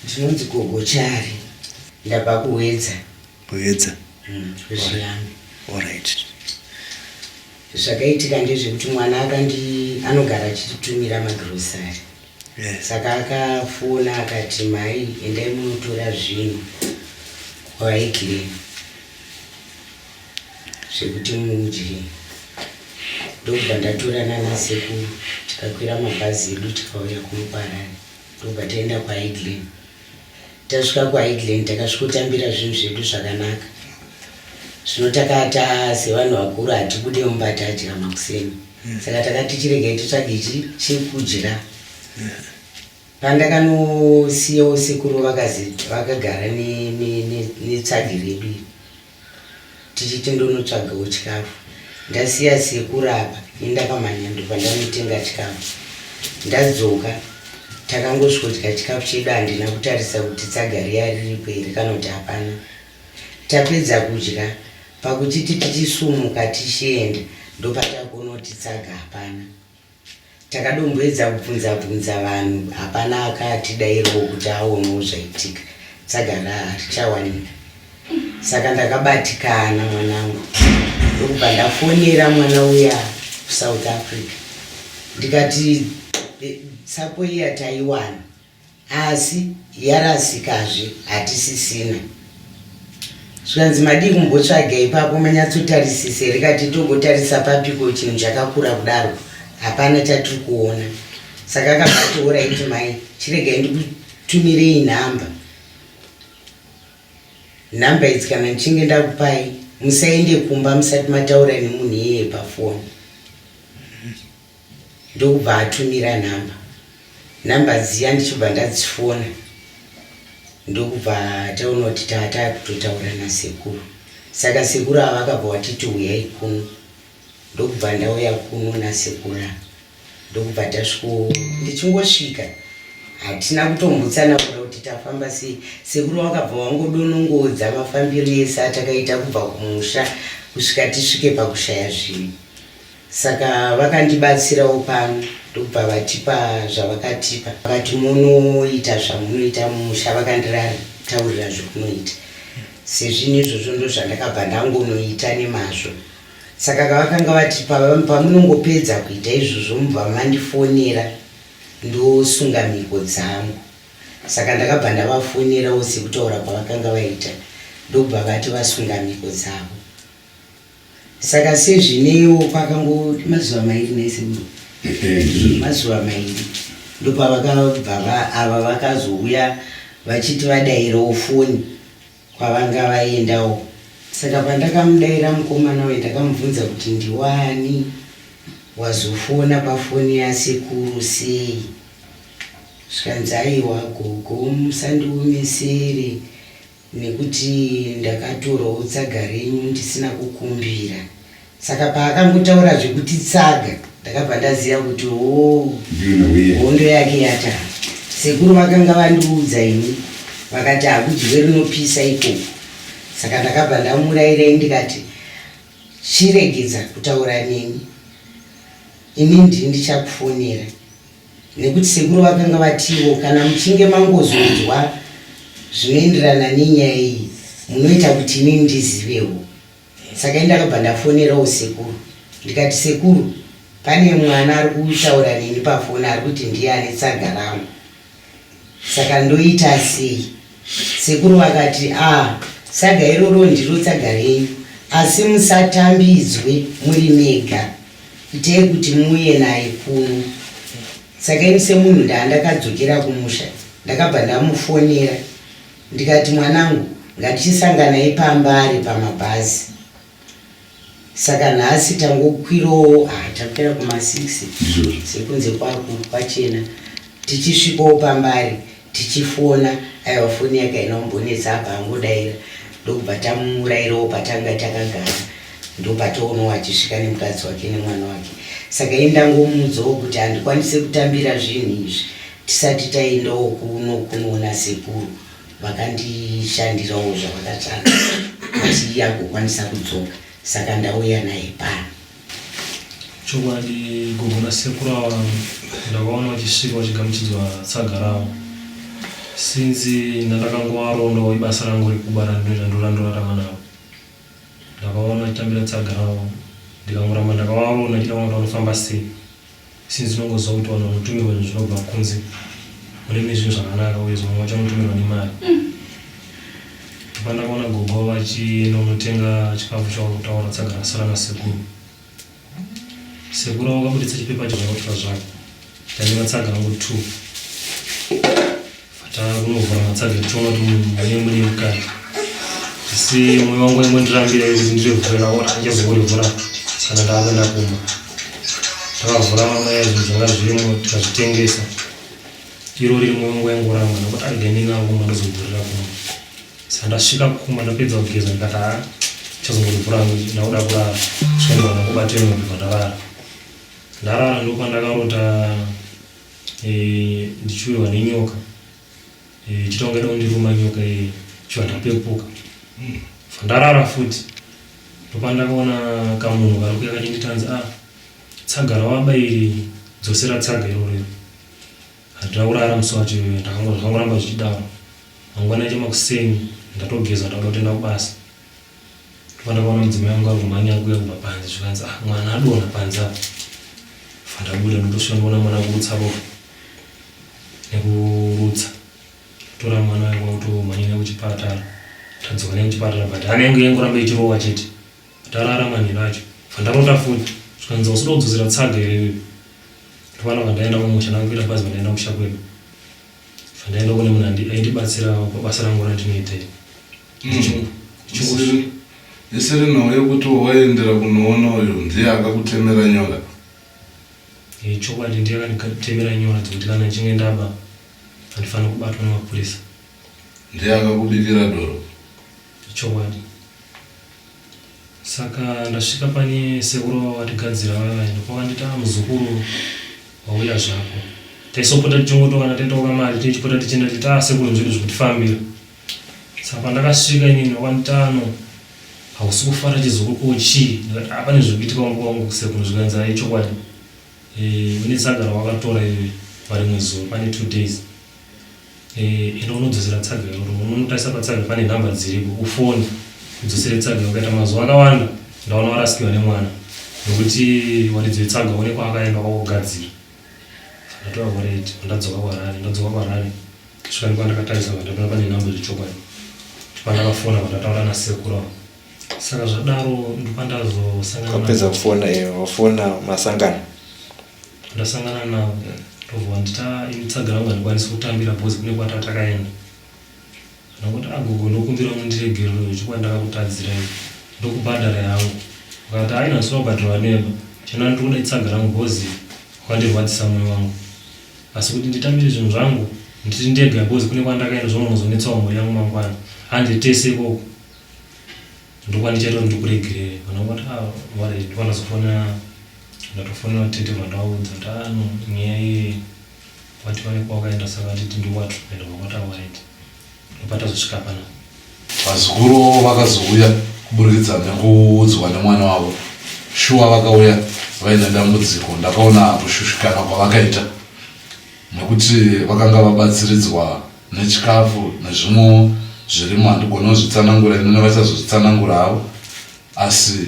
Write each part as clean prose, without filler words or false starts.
Ndinonzi gogochari. Ndabva kuwedza. Kuwedza. Kuzviyambi. Alright. Zvakaitika ndezvekuti mwana anogara achitumira magrosari. Yes. Saka akafona akati mai endai munotora zvinhu kwaikire zvekuti mudye. Ndobva ndatora nana sekuru tikakwira mabhazi edu tikauya kumuparani. Ndobva taenda kwaiglen. Tasvika kwaiglen takasvikotambira zvinhu zvedu zvakanaka. Zvino takata sevanhu vakuru hatibude mumba tadya makuseni. Saka takati chiregai titsvage chekudya. Pandakanosiyawo sekuru vakagara netsagi redu tichiti ndonotsvagawo chikafu. Ndasiya sekuru apa indakamhanya ndobva ndanotenga chikafu. Ndadzoka takangosvodya chikafu chedu, handina kutarisa kuti tsaga riya riripo here kana kuti hapana. Tapedza kudya, pakuchiti tichisumuka tichienda ndopatakuona kuti tsaga hapana. Takadomboedza kubvunza vanhu, hapana akatidairawo kuti aonawo zvaitika. Tsaga harichawanika. Saka ndakabatikana mwanangu. Ndokubva ndafonera mwana uya kuSouth Africa. Ndikati sapo iya taiwana, asi yarasikazve hatisisina. Zvikanzi madi kumbotsvaga ipapo manyatsotarisise. Rikati togotarisa papiko chinhu chakakura kudaro, hapana chatiri kuona. Saka akabatoora iti mai chiregai ndikutumirei nhamba idzi, kana ndichinge ndakupai musaende kumba musati mataura nemunhu iyeye pafoni. Ndokubva atumira nhamba dziya ndichibva ndadzifona. Ndokubva taona kuti takutotaura nasekuru. Saka sekuru ava vakabva watiti uyai kuno. Ndokubva ndauya kuno nasekuru. Ndokubva tasviko ndichingosvika hatina kutombotsana kuti tafamba sei. Sekuru wakabva wangodonongodza mafambiro ese atakaita kubva kumusha kusvika tisvike pakushaya zvinhu. Saka vakandibatsirawo pano. Ndokubva vatipa zvavakatipa. Vakati munoita zvamunoita mumusha, vakandirataurira zvekunoita. Sezvinhu izvozvo ndo zvandakabva ndangonoita nemazvo. Saka kavakanga vatipa, pamunongopedza kuita izvozvo mubva mandifonera ndosunga mhiko dzangu. Saka ndakabva ndavafonerawo sekutaura kwavakanga vaita. Ndokubva vati vasunga mhiko dzavo. Saka sezvinewo kwakango mazuva mairi nesekuru. Mazuva mairi ndopavakabva ava vakazouya vachiti vadairawo foni kwavanga vaendawo. Saka pandakamudaira mukomana we ndakamubvunza kuti ndiwani wazofona pafoni yasekuru sei. Zvikanzi aiwa gogo musandiomesere nekuti ndakatorawo tsaga renyu ndisina kukumbira. Saka paakangotaura zvekuti tsaga ndakabva ndaziva kuti hondo yake yata. Sekuru vakanga vandiudza ini vakati hakudyiwe rinopisa ikoko. Saka ndakabva ndamurairai ndikati chiregedza kutaura neni, ini ndini ndichakufonera. Nekuti sekuru vakanga vatiwo kana muchinge mangozonzwa zvinoenderana nenyaya iyi munoita kuti ini ndizivewo. Saka ndakabva ndafonerawo sekuru ndikati sekuru, pane mwana ari kutaura neni pafoni ari kuti ndiye ane tsaga rangu. Saka ndoita sei? Sekuru vakati tsaga iroro ndiro tsaga renyu, asi musatambidzwe muri mega, itai kuti muuye naye kuno. Saka ini semunhu ndandakadzokera kumusha ndakabva ndamufonera ndikati mwanangu ngatichisangana ipambare pamabhazi. Saka nhasi tangokwirawo takwira kuma6 sekunze kwachena tichisvikawo pambare tichifona. Aiwa foni yakainaombonetsa abva angodaira. Ndokubva tamurayirawo patanga takagara. Ndopatoonawo achisvika nemukadzi wake nemwana wake. Saka indangomuudzawo kuti handikwanise kutambira zvinhu izvi tisati taendawo kunoona sekuru. Vakandishandirawo zvavakashanda kuti yagokwanisa kudzoka. Saka ndauya naye pano. Chokwadi gogo nasekuru ava ndakaona vachisvika vachigamuchidzwa tsaga ravo. since ndakangwarondo ibasa rangu rekubara ndorandorarama navo ndakaona chitambira tsagarawo ndikangoramba ndakawaona chitaona unofamba sei since ndongozwa kuti vanhu vanotumirwa zvinobva kunze mune zvinhu zvakanaka uye zvimwe vacho vanotumirwa nemari pandakaona gogo vachienda unotenga chikafu chavo kutaura tsagara sara nasekuru sekuru vakabuditsa chipepa chezvakautika zvake tandiva tsagara ngo 2 takunovhura matsaga tichiona kuti mune mukati asi mwoyo wangu imwendirambira kuti ndirevhura ndiyazovurivhura kana ndakuenda kumba takavhura mamwe zvinhu zvanga zvirimo tikazvitengesa iro riri mwoyo wangu yaingoramba nokuti ariganinga kumba ndozovhurira kumba saka ndasvika kumba ndapedza kugeza ndikati chazongorivhura ndakuda kurara svaindwa nakubateni kubva ndarara ndarara ndopandakarota ndichiwirwa nenyoka chitonga da ndiruma nyoka chiva ndapepuka fandarara futi ndopandakaona kamunhu karukuya kachinditanza tsagara wabairi dzosera tsaga irorero handina kurara musi wacho zvangoramba zvichidaro mangwana chemakuseni ndatogeza ndakuda kutoenda kubasa ndopandakaona mudzimai wangu arumhanya kuya kubva panze zvikanzi mwana adonha panze apa fandabuda ndotosvika ndoona mwana kurutsa ropa nekurutsa tora mwana wakutomhanyira kuchipatara tadzoka naye kuchipatara but anenge yengoramba ichirowa chete tarara manhi racho fandarota futi zvikanzi usuda kudzosera tsaga ireyo ndopana vandaenda kumusha ndakuita bhazi vandaenda kusha kwedu vandaenda kune munhu aindibatsira pabasa rangu randinoita isiri nhau yekuti waendera kunoona uyo ndiye akakutemera nyoka chokwadi ndiye akanditemera nyora dzekuti kana nchinge ndaba handifanira kubatwa nemapurisa ndiye akakubikira doro chokwadi saka ndasvika pane sekuru watigadzira vava ndopakandita muzukuru wauya zvako taisopota tichingotokana taitoka mari tichipota tichienda tita sekuru nzvedu zvekutifambira saka pandakasvika inini wakanditano hausi kufara chizukuru kochii ndikati apane zvikuitika wangu wangu kusekuru zvikanzi chokwadi une tsagara wakatora iwe varimwe zuva pane 2 days ino unodzosera tsaga iroro unotarisa patsaga pane nhamba dziripo ufoni udzosere tsaga ukaita mazuva akawanda ndaona warasikiwa nemwana nokuti waridzi tsaga une kwaakaenda kwakugadzira ndatora wareti ndadzoka kwarari svika ndikwandakatarisa vandaona pane nhamba zvechokwadi pandakafona vandataura nasekuru saka zvadaro ndopandazosangana wafona masangano ndasangana navo tobva ndita imitsagara wangu handikwanisi kutambira bhozi kune kwatatakaenda nokuti agogo ndokumbira mundiregero chikuva ndakakutadzira ndokubhadhara yangu ukati haina sura kubhadhara neba chena ndikuda itsagara rangu bhozi wakandirwadzisa mwoyo wangu asi kuti nditambire zvinhu zvangu nditi ndega bhozi kune kwandakaenda zvomunozonetsawo mwoyo yangu mangwana handitese ikoko ndokwandichaita kuti ndikuregerere vanongoti ndikwanazofona ndatofonera tete vandaudza ndano nyaya iye wati wanekwa wakaenda saka nditi ndiwatu enda vakwata waiti ndopata zosvika pana vazukuru vakazouya kuburikidza nekuudzwa nemwana wavo shuwa vakauya vaine dambudziko ndakaona kushushikana kwavakaita nekuti vakanga vabatsiridzwa nechikafu nezvimwe zvirimo handigona kuzvitsanangura inone vachazozvitsanangura havo asi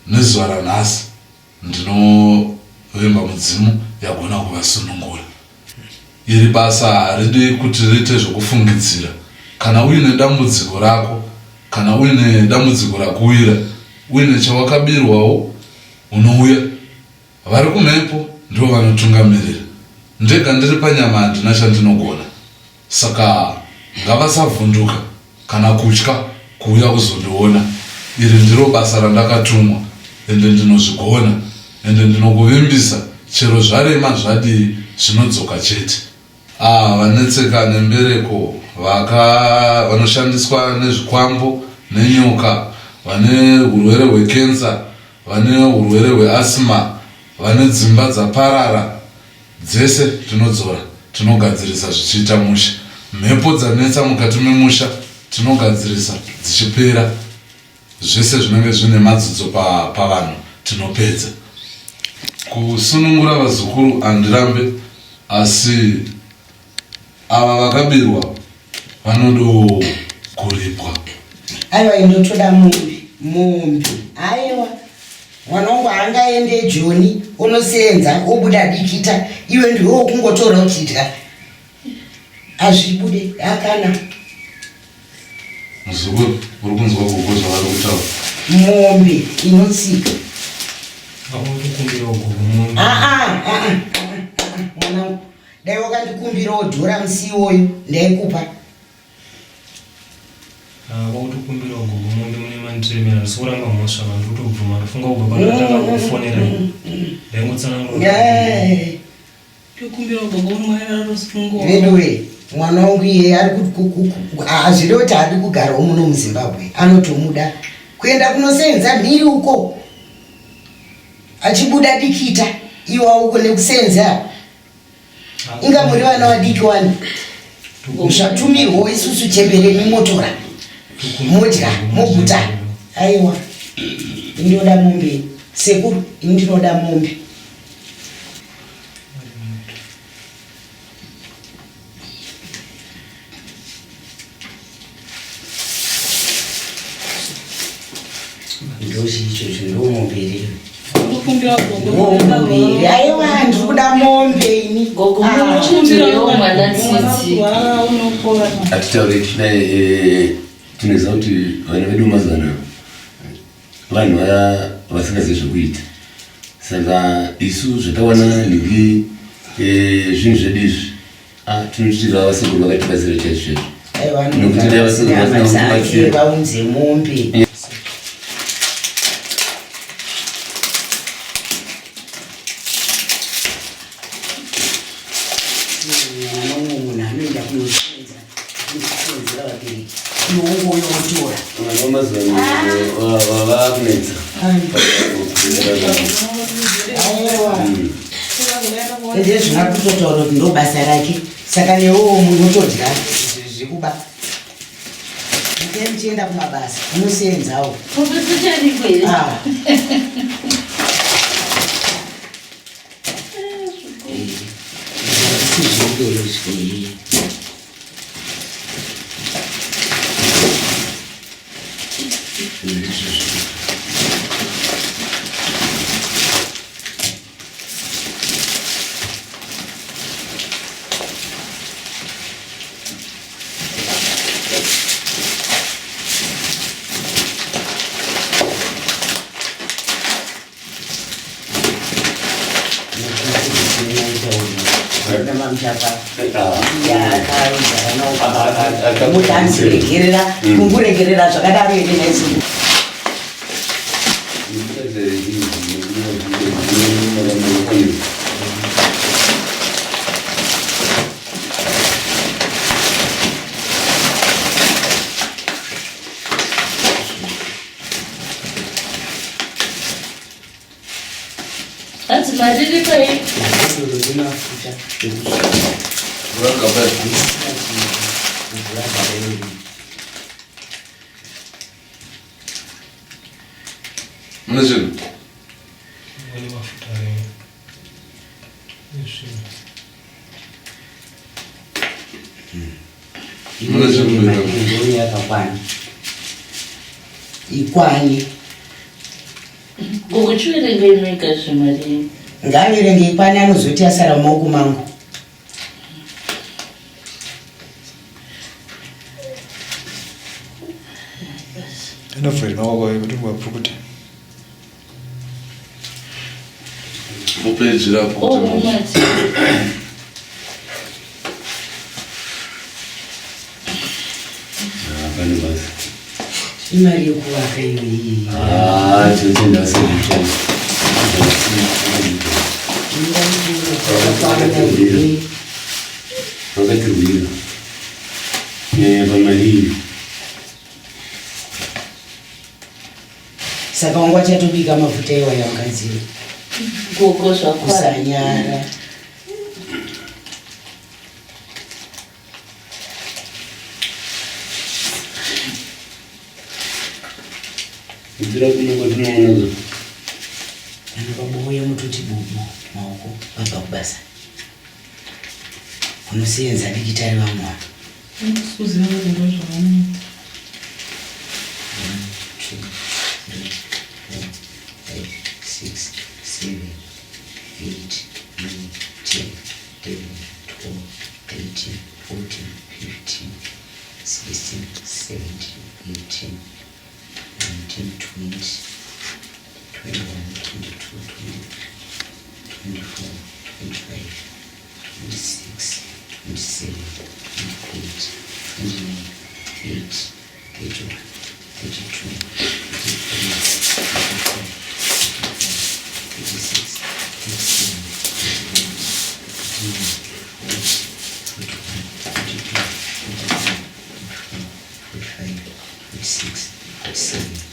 nezuva ranhasi ndinovemba mudzimu yagona kuvasunungura iri basa haridi kuti riite zvokufungidzira kana uine dambudziko rako kana uine dambudziko rakuwira uine chawakabirwawo unouya vari kumhepo ndivo vanotungamirira ndega ndiri panyama handina chandinogona saka ngavasavhunduka kana kutya kuuya kuzondiona iri ndiro basa randakatumwa ende ndinozvigona ende ndinokuvimbisa chero zvarema zvadii zvinodzoka chete vanetseka nembereko vanoshandiswa nezvikwambo nenyoka vane urwere hwekensa vane urwere hweasima vane dzimba dzaparara dzese tinodzora tinogadzirisa zvichiita musha mhepo dzanetsa mukati memusha tinogadzirisa dzichipera zvese zvinenge zvine madzidzo pavanhu tinopedza kusunungura vazukuru handirambe asi ava vakabirwa vanodo kuripwa. Aiwa inotoda mombe. Aiwa mwana wangu angaende Joni unosenza obuda dikita iwe ndiwo kungotora uchidya azvibude akana muzukuru uri kunzwa kukozva vari kutaura mombe inotsika mwanangu dai wakandikumbirawo dhora musi iwoyo ndaikupa wakutokumbira gogo mombe mune mandiremera asi kuramba mhosva vantu kutobvuma ndofunga kubva pandatanga kufonera ndaingotsanangura tokumbira gogo mwaira rosungo vedowe mwana wangu iye ari azvide kuti adi kugarawo muno muZimbabwe anotomuda kuenda kunosenza mhiri uko achibuda dikita iwa uko nekusenza inga muri vana vadiki wani zvatumirwawo isusu chembereni motora modya moguta. Aiwa ndinoda mombe sekuru ndinoda mombe ndozvicho zvindomombereri tokumbira gogo momberi. Aiwa ndikuda mombe ini gogo mwana tsitsi unopora atitaure dai tinoziva kuti vana vedu mazana vanhu vaya vasingazivi zvekuita saka isu zvatawana ndingi zvinhu zvedu izvi tinochitira vasekuru vakatibatsira chaizvo nokuti dai vasekuru vaunze mombe ende zvina kutotaura kuti ndo basa rake saka newewo munotodya zvekuba ende muchienda kumabasa munosenzawo mutanziregerera kunguregerera zvakadaro ende naisuku Madirikai. ikwani ngokuchiverenge imeka zvimari ngaverenge ikwani anozoti asara mumaoko mangu ndinoferi maoko kuti ngwapfukuta mupejirapo imari yekuvaka iwe vakatirwira pamalii saka wanga chatobika mafuta iwa yamukadziro gogo zvakwara kusanyara ndira kunonga tinoona kana paboya mutoti bubu maoko vabva kubasa unosenza digitali vamwana. 1, 2, 3, 4, 5, 6, 7, 8, 9, 10, 11, 12, 13, 14, 15, 16, 17, 18, 19, 20, 21, 22, 24, 25, 26, 27, 28, 29, 30, 32, 36, 37,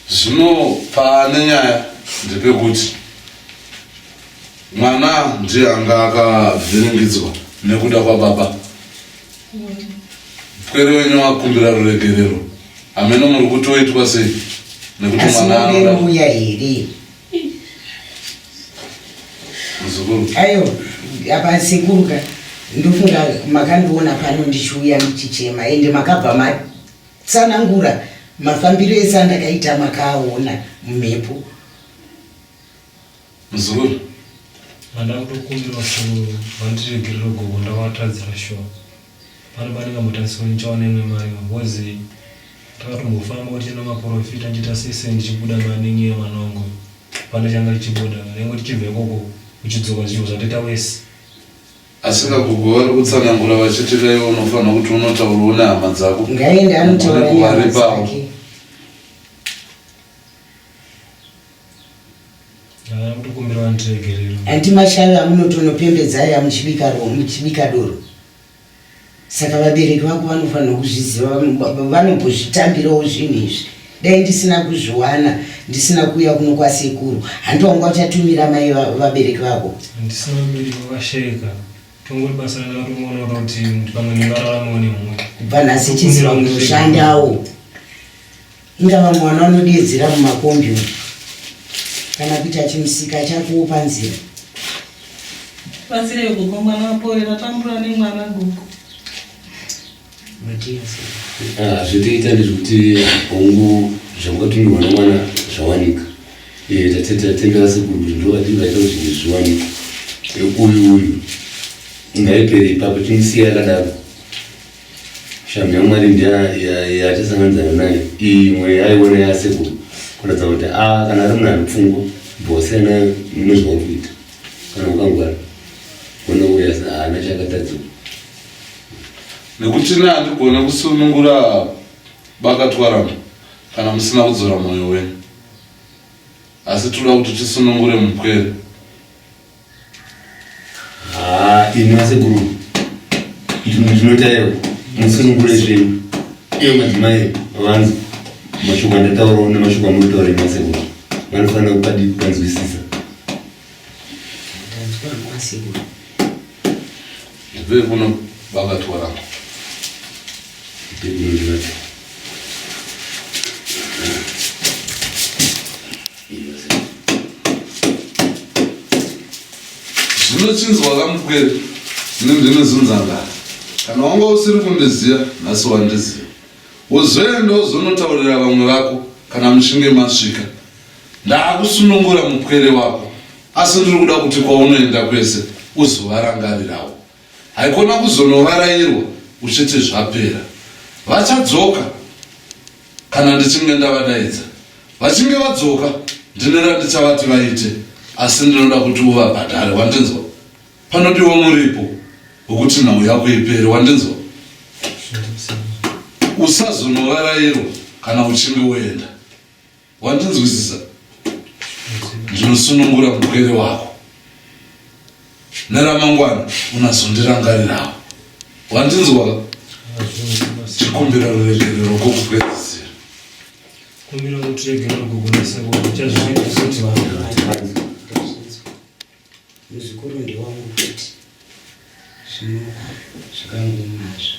Zvino pane nyaya ndepekuti mwana ndiye anga akavhiringidzwa nekuda kwababa. Pwere wenyu wakumbira ruregerero ameno muri kutoitwa sei nekuti mwana anoda here muzukuru ayo apa sekuruka ndofunga makandiona pano ndichiuya ndichichema ende makabva matsanangura mafambiro ese andakaita makaona mumhepo. muzukuru manda kutokumbirwa sekuru vandiregerero gogo ndakatadzira shuwa pano panenge mutasiro nichaonemwe mari mbozi takatombofamba kuti tienda maprofita nchita sese ndichibuda maningi emanongo pano changa chichibuda rengo tichibva ikoko uchidzoka zvinhu zvateta wese asikagogo vari kutsanangura vachiti daiwo unofanira kuti unotaurawo nehama dzako ngaende anotaura nehama dzake. kutokumbira vandiregerero andi mashavi amunotonopembedzaya muchibika doro. Saka vabereki vako vanofanira kuzviziva, vanombozvitambirawo zvinhu izvi. Dai ndisina kuzviwana, ndisina kuuya kuno kwasekuru, handowanga uchatumira mai vabereki vako. ndisina vabereki vakasheka tongori basa randakatomuona kuti pamwe ndingararamawo nemumwe Kubva nhasi chiziva munoshandawo. Ingava mwana unodedzera mumakombiyuta kana kuti achimusika chakowo panzira. Pasire gugu mwana wapoera tambura nemwana gugu. Zvitoita ndezvekuti hongu zvamukatumirwa nomwana zvawanika. Tatenda sekuru kuti ndovativaita kuti zviwanika. Uyu ngaipere ipapo timusiya akadaro. Shamhu yaMwari ndiyachasanganidzana naye. Imwe yaiona yasekuru kuratidza kuti kana ari munhu ane pfungwa bhosiyana nezvauri kuita kana ukangwara ona uya haana chakatadzwa. nekuti ne handigona kusunungura bakatwarana kana musina kudzora mwoyo wenyu, asi toda kuti tisunungure mupwere. Imi masekuru ndinotaiwa musunungure zvenyu. Iyo madzimai vanzi mashoko andataurawo nemashoko amunotaura masekuru vanofanira kukanzwisisa. Ndibve kuno bakatwarana. Zvinochinzwa kamupwere ndine zunzangara. Kana wanga usiri kundiziva nhasi wandiziva. Wozoenda uzonotaurira vamwe vako kana mushinge masvika. Ndakusunungura mupwere wako, asi ndiri kuda kuti kwaunoenda kwese uzovarangarirawo. Haikona kuzonovarairwa uchiti zvapera. Vachadzoka kana ndichinge ndavadaidza. Vachinge vadzoka ndine randichavati vaite, asi ndinoda kuti uvabhadhare. Wandinzwa? Panodiwa muripo wekuti nhau yako ipere. Wandinzwa? Usazonovarairwa kana uchinge uenda. Wandinzwisisa? zvinosunungura mugwere wako. Neramangwana unazondirangarirawo. Wandinzwa? Tikumbira ruregerero kokupedzisira. Kumbira kuti regerero kugona sekuru chazviita kuti vanhu muzukuru ndiwangu kuti zvino zvakangomazvo.